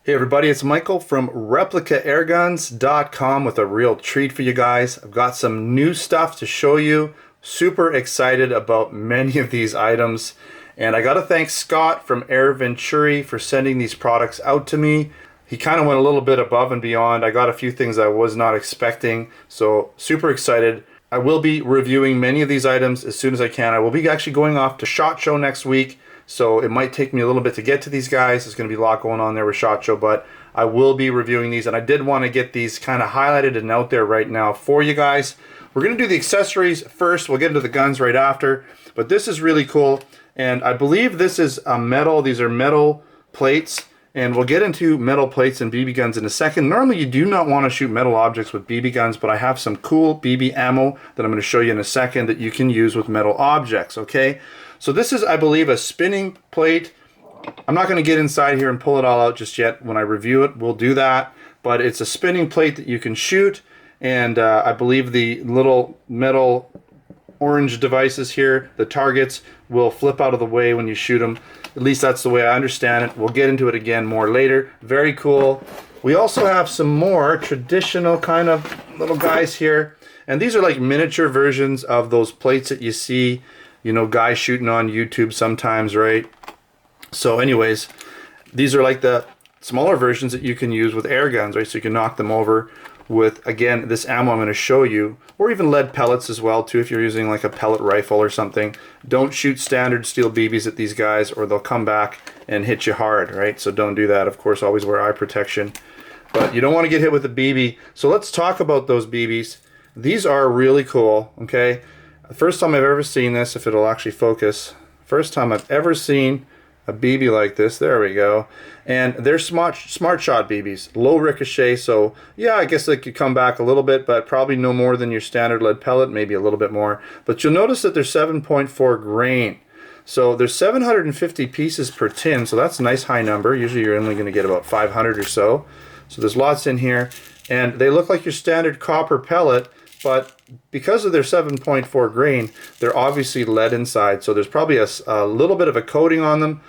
Hey everybody, it's Michael from ReplicaAirguns.com with a real treat for you guys. I've got some new stuff to show you. Super excited about many of these items. And I gotta thank Scott from AirVenturi for sending these products out to me. He kind of went a little bit above and beyond. I got a few things I was not expecting, so super excited. I will be reviewing many of these items as soon as I can. I will be actually going off to SHOT Show next week, so it might take me a little bit to get to these guys. There's going to be a lot going on there with SHOT Show, but I will be reviewing these, and I did want to get these kind of highlighted and out there right now for you guys. We're going to do the accessories first. We'll get into the guns right after, but this is really cool, and I believe this is a metal. These are metal plates, and we'll get into metal plates and BB guns in a second. Normally you do not want to shoot metal objects with BB guns, but I have some cool BB ammo that I'm going to show you in a second that you can use with metal objects, okay? So this is, I believe, a spinning plate. I'm not going to get inside here and pull it all out just yet. When I review it, we'll do that. But it's a spinning plate that you can shoot, and I believe the little metal orange devices here, the targets, will flip out of the way when you shoot them. At least that's the way I understand it. We'll get into it again more later. Very cool. We also have some more traditional kind of little guys here, and these are like miniature versions of those plates that you see, you know, guys shooting on YouTube sometimes, right? So anyways, these are like the smaller versions that you can use with air guns, right? So you can knock them over with, again, this ammo I'm going to show you, or even lead pellets as well too if you're using like a pellet rifle or something. Don't shoot standard steel BBs at these guys or they'll come back and hit you hard, right? So don't do that. Of course, always wear eye protection, but you don't want to get hit with a BB. So let's talk about those BBs. These are really cool, okay? The first time I've ever seen this, if it'll actually focus, first time I've ever seen a BB like this. There we go. And they're smart shot BBs, low ricochet, so yeah, I guess they could come back a little bit, but probably no more than your standard lead pellet, maybe a little bit more. But you'll notice that they're 7.4 grain. So there's 750 pieces per tin, so that's a nice high number. Usually you're only going to get about 500 or so. So there's lots in here, and they look like your standard copper pellet, but because of their 7.4 grain, they're obviously lead inside, so there's probably a little bit of a coating on them.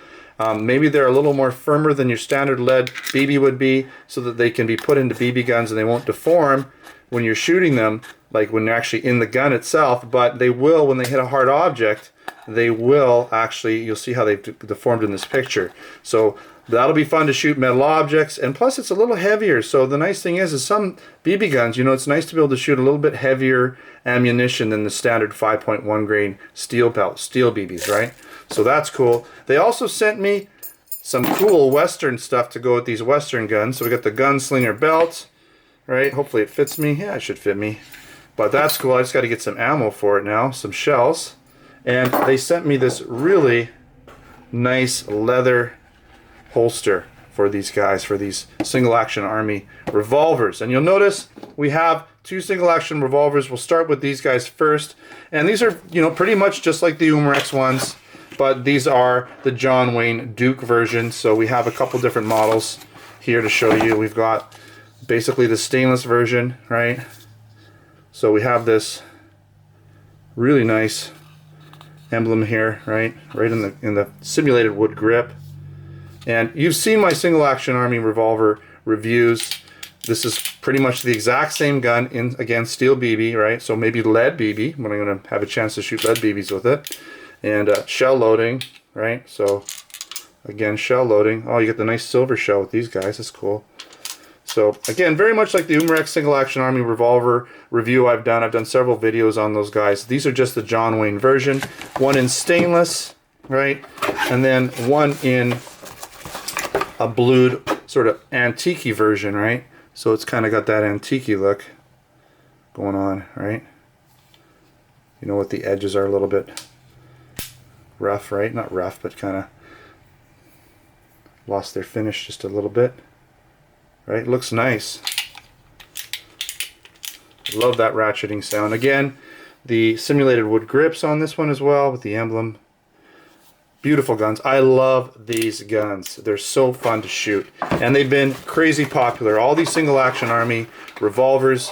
Maybe they're a little more firmer than your standard lead BB would be, so that they can be put into BB guns and they won't deform when you're shooting them, like when they're actually in the gun itself, but they will, when they hit a hard object, they will actually, you'll see how they've deformed in this picture. So that'll be fun to shoot metal objects, and plus it's a little heavier. So the nice thing is some BB guns, you know, it's nice to be able to shoot a little bit heavier ammunition than the standard 5.1 grain steel BBs, right? So that's cool. They also sent me some cool Western stuff to go with these Western guns. So we got the gunslinger belt, right? Hopefully it fits me. Yeah, it should fit me. But that's cool. I just got to get some ammo for it now, some shells. And they sent me this really nice leather holster for these guys, for these single action army revolvers. And you'll notice we have two single action revolvers. We'll start with these guys first. And these are, you know, pretty much just like the Umarex ones, but these are the John Wayne Duke version. So we have a couple different models here to show you. We've got basically the stainless version, right? So we have this really nice emblem here, right in the simulated wood grip. And you've seen my single action army revolver reviews. This is pretty much the exact same gun in, again, steel BB, right? So maybe lead BB when I'm going to have a chance to shoot lead BBs with it. And shell loading, right? So again, shell loading. Oh, you get the nice silver shell with these guys. That's cool. So again, very much like the Umarex single action army revolver review I've done several videos on those guys. These are just the John Wayne version. One in stainless, right? And then one in a blued sort of antique version, right? So it's kind of got that antique look going on, right? You know what, the edges are a little bit rough, right? Not rough, but kind of lost their finish just a little bit, right? Looks nice. Love that ratcheting sound. Again, the simulated wood grips on this one as well with the emblem. Beautiful guns. I love these guns. They're so fun to shoot, and they've been crazy popular. All these single action army revolvers.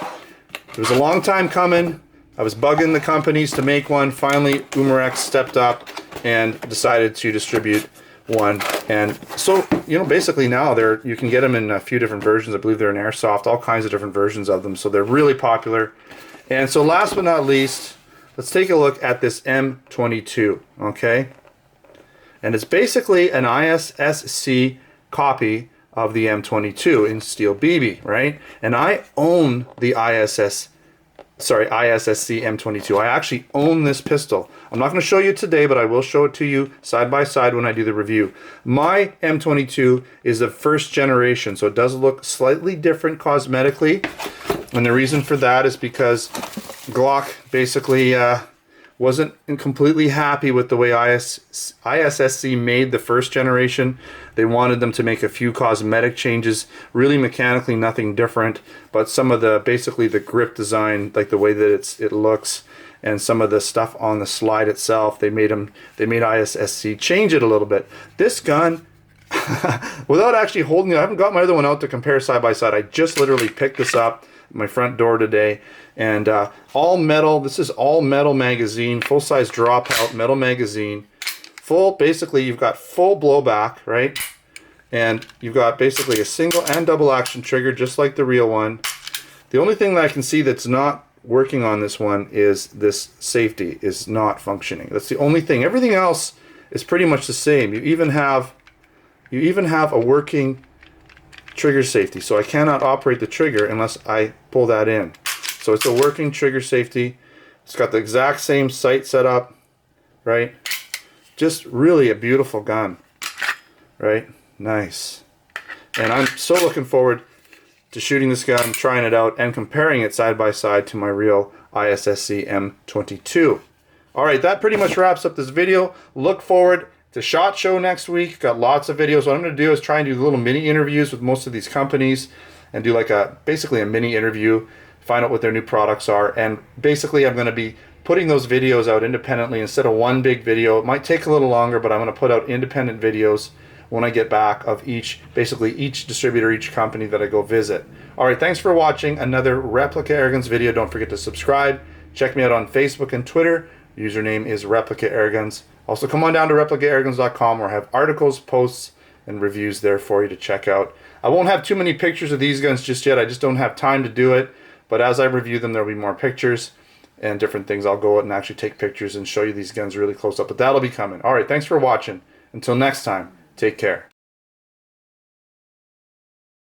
It was a long time coming. I was bugging the companies to make one. Finally, Umarex stepped up and decided to distribute one. And so, you know, basically now you can get them in a few different versions. I believe they're in Airsoft, all kinds of different versions of them. So they're really popular. And so last but not least, let's take a look at this M22, okay? And it's basically an ISSC copy of the M22 in steel BB, right? And I own the ISSC M22. I actually own this pistol. I'm not going to show you today, but I will show it to you side by side when I do the review. My M22 is the first generation, so it does look slightly different cosmetically. And the reason for that is because Glock basically wasn't completely happy with the way ISSC made the first generation. They wanted them to make a few cosmetic changes, really mechanically nothing different, but some of the, basically the grip design, like the way that it looks, and some of the stuff on the slide itself, they made ISSC change it a little bit. This gun, without actually holding it, I haven't got my other one out to compare side by side. I just literally picked this up at my front door today, and all metal. This is all metal magazine, full size dropout metal magazine. Full, basically you've got full blowback, right? And you've got basically a single and double action trigger, just like the real one. The only thing that I can see that's not working on this one is this safety is not functioning. That's the only thing. Everything else is pretty much the same. You even have a working trigger safety, so I cannot operate the trigger unless I pull that in. So it's a working trigger safety. It's got the exact same sight setup, right? Just really a beautiful gun, right? Nice. And I'm so looking forward to shooting this gun, trying it out, and comparing it side by side to my real ISSC M22. Alright, that pretty much wraps up this video. Look forward to SHOT Show next week. Got lots of videos. What I'm going to do is try and do little mini interviews with most of these companies and do like basically a mini interview, find out what their new products are, and basically I'm going to be putting those videos out independently instead of one big video. It might take a little longer, but I'm going to put out independent videos when I get back of basically each distributor, each company that I go visit. Alright, thanks for watching another Replica Airguns video. Don't forget to subscribe. Check me out on Facebook and Twitter. Username is Replica Airguns. Also, come on down to replicaAirguns.com where I have articles, posts, and reviews there for you to check out. I won't have too many pictures of these guns just yet. I just don't have time to do it. But as I review them, there will be more pictures and different things. I'll go out and actually take pictures and show you these guns really close up. But that'll be coming. Alright, thanks for watching. Until next time, take care.